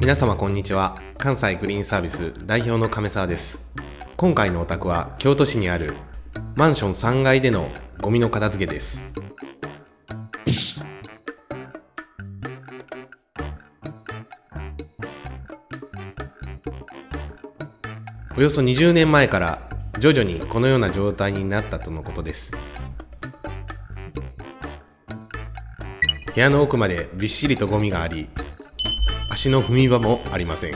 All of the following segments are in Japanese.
皆様こんにちは。関西グリーンサービス代表の亀沢です。今回のお宅は京都市にあるマンション3階でのゴミの片付けです。およそ20年前から徐々にこのような状態になったとのことです。部屋の奥までびっしりとゴミがあり、足の踏み場もありません。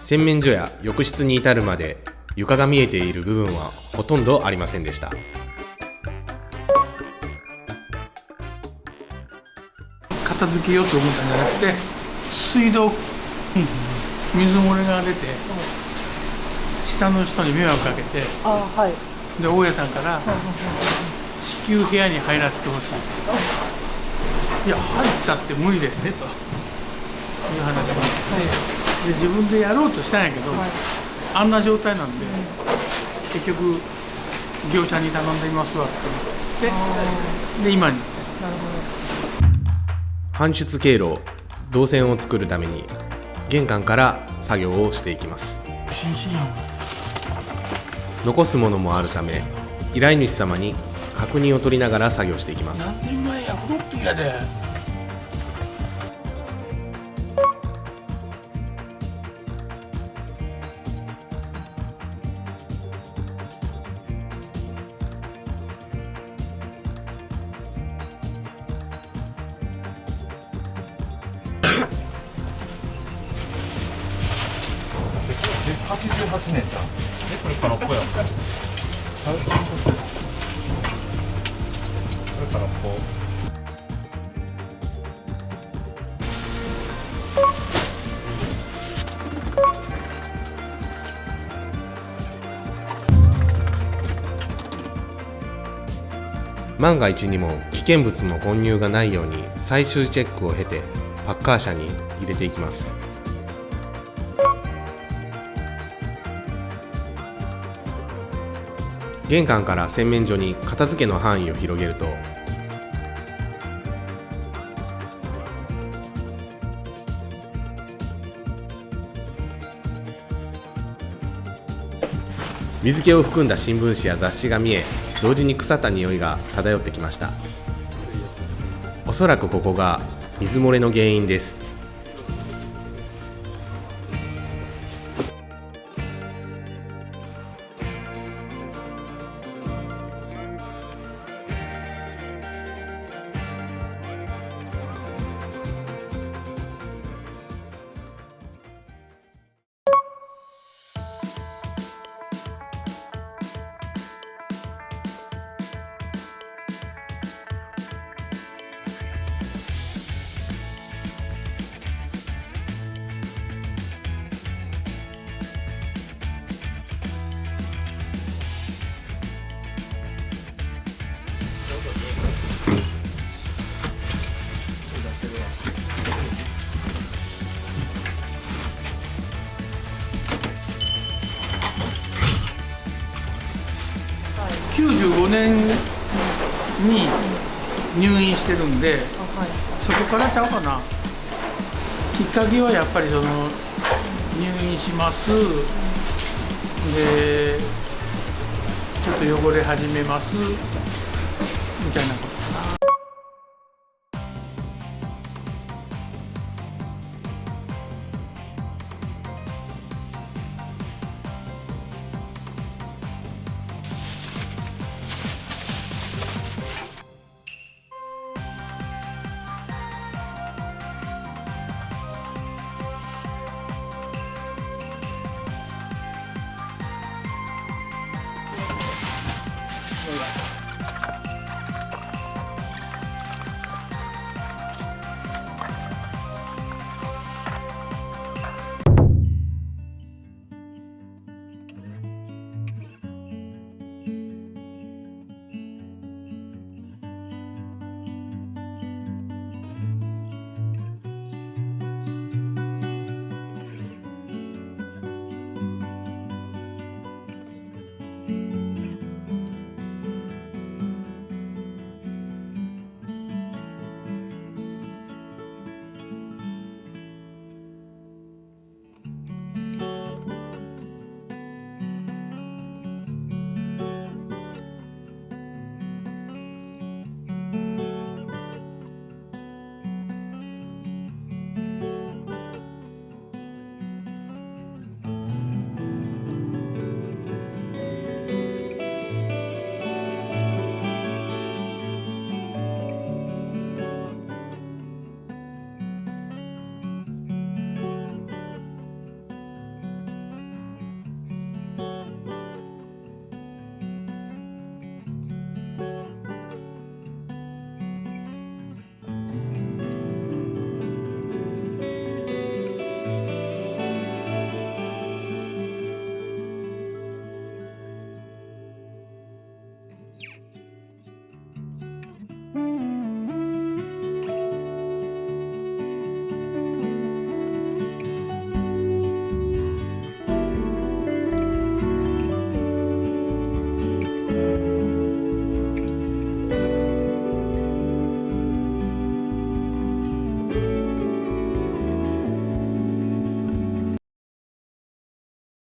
洗面所や浴室に至るまで床が見えている部分はほとんどありませんでした。片付けようと思ったんじゃなくて、水道水漏れが出て下の人に迷惑かけて、で大家さんから至急部屋に入らせてほしい、いや入ったって無理ですねという話があって、で自分でやろうとしたんやけど、あんな状態なんで結局業者に頼んでみますわって言って、で今に。搬出経路、動線を作るために玄関から作業をしていきます。残すものもあるため、依頼主様に確認を取りながら作業していきます。何年前や、フロッピーやで。88年じゃん。これ空っぽやん。これ空っぽ。万が一にも危険物の混入がないように最終チェックを経てパッカー車に入れていきます。玄関から洗面所に片付けの範囲を広げると、水気を含んだ新聞紙や雑誌が見え、同時に腐った匂いが漂ってきました。おそらくここが水漏れの原因です。95年に入院してるんで、そこからちゃうかな。きっかけはやっぱりその入院しますでちょっと汚れ始めますみたいなこと